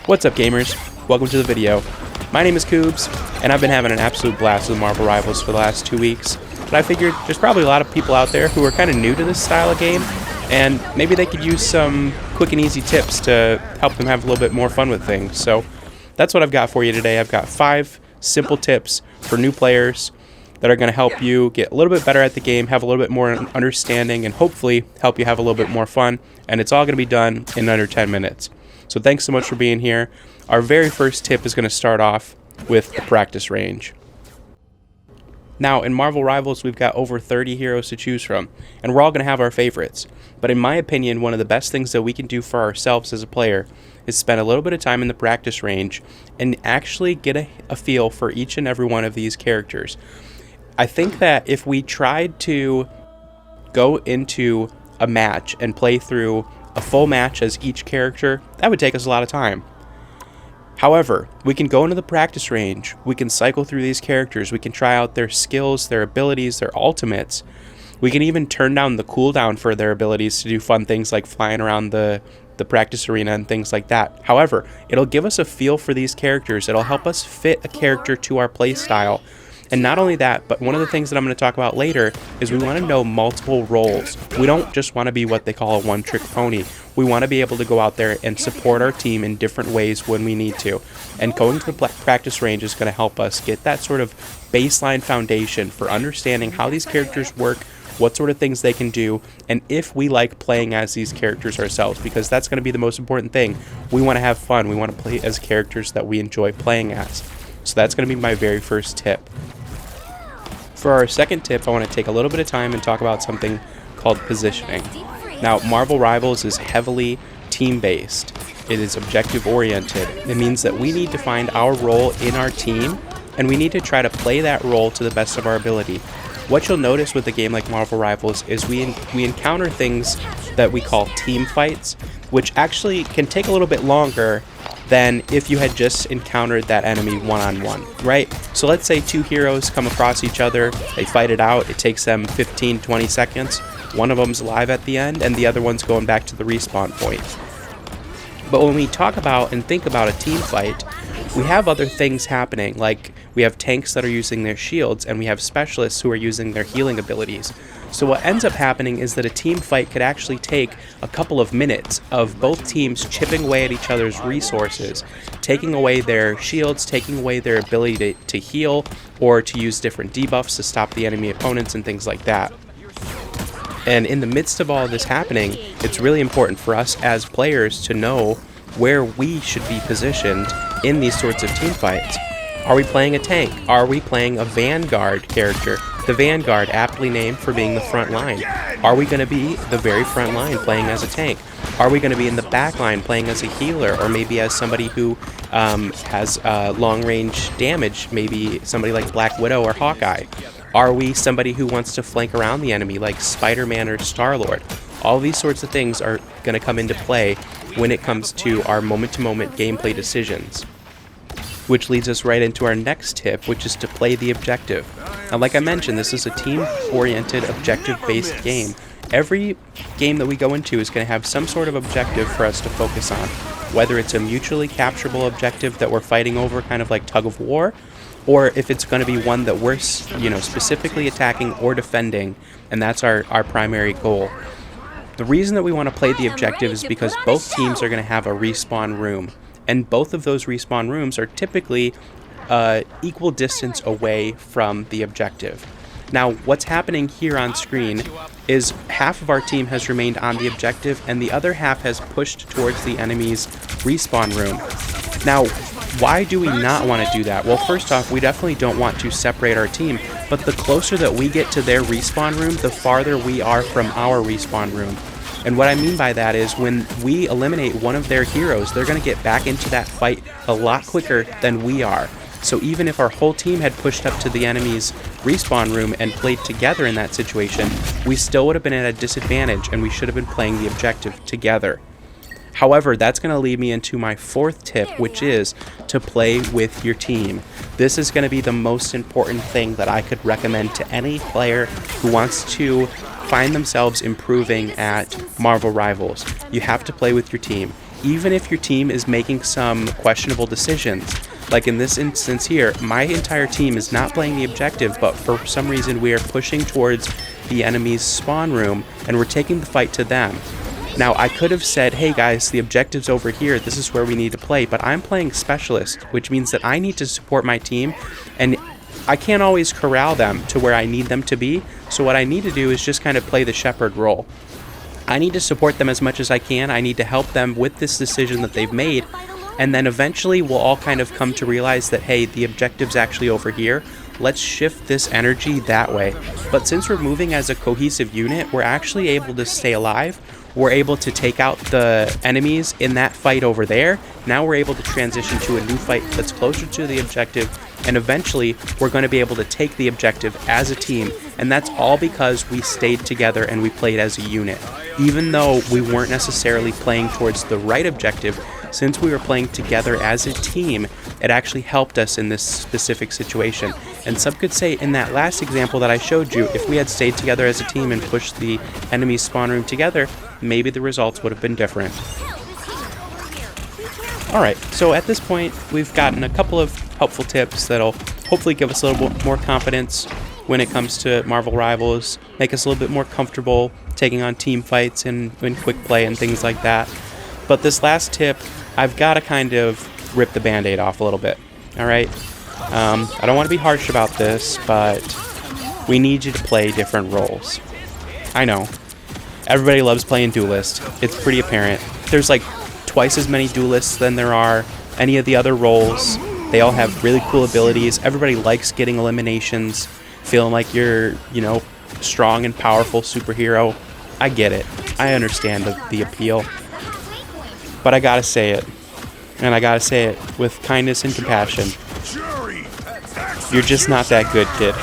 What's up, gamers? Welcome to the video. My name is Koobs, and I've been having an absolute blast with Marvel Rivals for the last 2 weeks. But I figured there's probably a lot of people out there who are kind of new to this style of game, and maybe they could use some quick and easy tips to help them have a little bit more fun with things. So that's what I've got for you today. I've got 5 simple tips for new players that are going to help you get a little bit better at the game, have a little bit more understanding, and hopefully help you have a little bit more fun. And it's all going to be done in under 10 minutes. So thanks so much for being here. Our very first tip is going to start off with the practice range. Now, in Marvel Rivals, we've got over 30 heroes to choose from, and we're all going to have our favorites. But in my opinion, one of the best things that we can do for ourselves as a player is spend a little bit of time in the practice range and actually get a feel for each and every one of these characters. I think that if we tried to go into a match and play through a full match as each character, that would take us a lot of time. However, we can go into the practice range, we can cycle through these characters, we can try out their skills, their abilities, their ultimates. We can even turn down the cooldown for their abilities to do fun things like flying around the practice arena and things like that. However, it'll give us a feel for these characters. It'll help us fit a character to our play style. And not only that, but one of the things that I'm going to talk about later is we want to know multiple roles. We don't just want to be what they call a one-trick pony. We want to be able to go out there and support our team in different ways when we need to. And going to the practice range is going to help us get that sort of baseline foundation for understanding how these characters work, what sort of things they can do, and if we like playing as these characters ourselves, because that's going to be the most important thing. We want to have fun. We want to play as characters that we enjoy playing as. So that's going to be my very first tip. For our second tip, I want to take a little bit of time and talk about something called positioning. Now, Marvel Rivals is heavily team-based. It is objective-oriented. It means that we need to find our role in our team, and we need to try to play that role to the best of our ability. What you'll notice with a game like Marvel Rivals is we encounter things that we call team fights, which actually can take a little bit longer than if you had just encountered that enemy one-on-one, right? So let's say 2 heroes come across each other, they fight it out, it takes them 15-20 seconds, one of them's alive at the end, and the other one's going back to the respawn point. But when we talk about and think about a team fight, we have other things happening, like we have tanks that are using their shields, and we have specialists who are using their healing abilities. So what ends up happening is that a team fight could actually take a couple of minutes of both teams chipping away at each other's resources, taking away their shields, taking away their ability to heal, or to use different debuffs to stop the enemy opponents and things like that. And in the midst of all this happening, it's really important for us as players to know where we should be positioned in these sorts of team fights. Are we playing a tank? Are we playing a Vanguard character? The Vanguard, aptly named for being the front line. Are we going to be the very front line playing as a tank? Are we going to be in the back line playing as a healer, or maybe as somebody who has long-range damage, maybe somebody like Black Widow or Hawkeye? Are we somebody who wants to flank around the enemy like Spider-Man or Star-Lord? All these sorts of things are going to come into play when it comes to our moment-to-moment gameplay decisions. Which leads us right into our next tip, which is to play the objective. Now, like I mentioned, this is a team-oriented, objective-based game. Every game that we go into is going to have some sort of objective for us to focus on, whether it's a mutually capturable objective that we're fighting over, kind of like tug of war, or if it's going to be one that we're specifically attacking or defending, and that's our primary goal. The reason that we want to play the objective is because both teams are going to have a respawn room. And both of those respawn rooms are typically equal distance away from the objective. Now, what's happening here on screen is half of our team has remained on the objective, and the other half has pushed towards the enemy's respawn room. Now, why do we not want to do that? Well, first off, we definitely don't want to separate our team, but the closer that we get to their respawn room, the farther we are from our respawn room. And what I mean by that is when we eliminate one of their heroes, they're going to get back into that fight a lot quicker than we are. So even if our whole team had pushed up to the enemy's respawn room and played together in that situation, we still would have been at a disadvantage, and we should have been playing the objective together. However, that's going to lead me into my 4th tip, which is to play with your team. This is going to be the most important thing that I could recommend to any player who wants to find themselves improving at Marvel Rivals. You have to play with your team. even if your team is making some questionable decisions. Like in this instance here, my entire team is not playing the objective, but for some reason we are pushing towards the enemy's spawn room and we're taking the fight to them. Now, I could have said, hey guys, the objective's over here, this is where we need to play, but I'm playing specialist, which means that I need to support my team, and I can't always corral them to where I need them to be, so what I need to do is just kind of play the shepherd role. I need to support them as much as I can, I need to help them with this decision that they've made, and then eventually we'll all kind of come to realize that, hey, the objective's actually over here, let's shift this energy that way. But since we're moving as a cohesive unit, we're actually able to stay alive. We're able to take out the enemies in that fight over there. Now we're able to transition to a new fight that's closer to the objective, and eventually we're going to be able to take the objective as a team, and that's all because we stayed together and we played as a unit. Even though we weren't necessarily playing towards the right objective, since we were playing together as a team, it actually helped us in this specific situation. And some could say in that last example that I showed you, if we had stayed together as a team and pushed the enemy's spawn room together, maybe the results would have been different. Alright, so at this point, we've gotten a couple of helpful tips that'll hopefully give us a little bit more confidence when it comes to Marvel Rivals, make us a little bit more comfortable taking on team fights and quick play and things like that. But this last tip, I've got to kind of rip the band-aid off a little bit, alright? I don't want to be harsh about this, but we need you to play different roles. I know. Everybody loves playing Duelist. It's pretty apparent. There's like twice as many Duelists than there are any of the other roles. They all have really cool abilities. Everybody likes getting eliminations, feeling like you're, you know, strong and powerful superhero. I get it. I understand the appeal. But I gotta say it. And I gotta say it with kindness and compassion. You're just not that good, kid.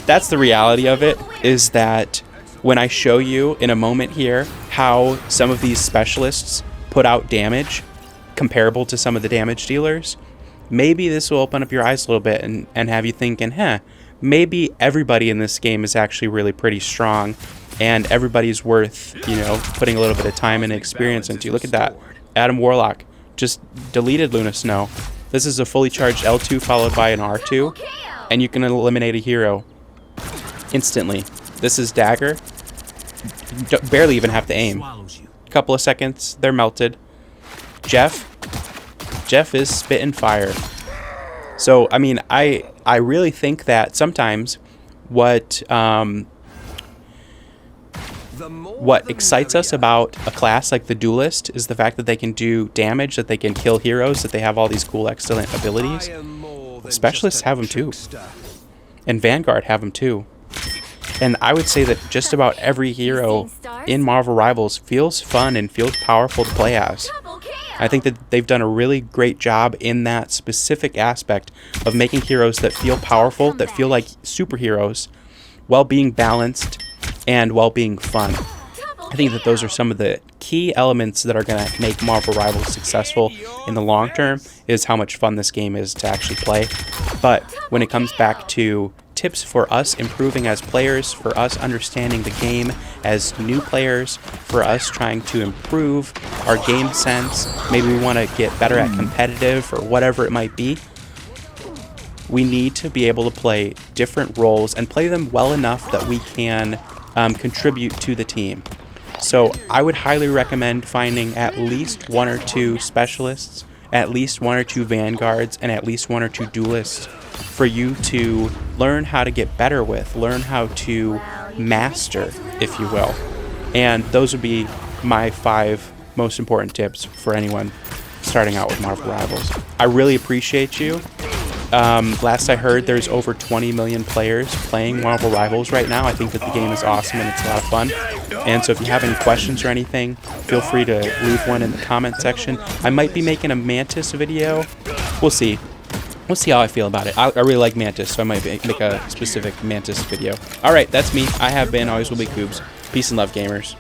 That's the reality of it, is that when I show you in a moment here how some of these specialists put out damage comparable to some of the damage dealers, maybe this will open up your eyes a little bit and have you thinking, maybe everybody in this game is actually really pretty strong and everybody's worth, you know, putting a little bit of time and experience into. Look at that. Adam Warlock just deleted Luna Snow. This is a fully charged L2 followed by an R2, and you can eliminate a hero instantly. This is Dagger. Barely even have to aim. Couple of seconds, they're melted. Jeff is spitting fire. So, I mean, I really think that sometimes what excites us about a class like the Duelist is the fact that they can do damage, that they can kill heroes, that they have all these cool, excellent abilities. Specialists have them too. And Vanguard have them too. And I would say that just about every hero in Marvel Rivals feels fun and feels powerful to play as. I think that they've done a really great job in that specific aspect of making heroes that feel powerful, that feel like superheroes, while being balanced and while being fun. I think that those are some of the key elements that are going to make Marvel Rivals successful in the long term, is how much fun this game is to actually play. But when it comes back to tips for us improving as players, for us understanding the game as new players, for us trying to improve our game sense, maybe we want to get better at competitive or whatever it might be, we need to be able to play different roles and play them well enough that we can contribute to the team. So I would highly recommend finding at least 1 or 2 specialists, at least 1 or 2 vanguards, and at least 1 or 2 duelists for you to learn how to get better with, learn how to master, if you will. And those would be my 5 most important tips for anyone starting out with Marvel Rivals. I really appreciate you. Last I heard, there's over 20 million players playing Marvel Rivals right now. I think that the game is awesome and it's a lot of fun. And so if you have any questions or anything, feel free to leave one in the comment section. I might be making a Mantis video. We'll see. We'll see how I feel about it. I really like Mantis, so I might make a specific Mantis video. Alright, that's me. I have been, always will be Coobs. Peace and love, gamers.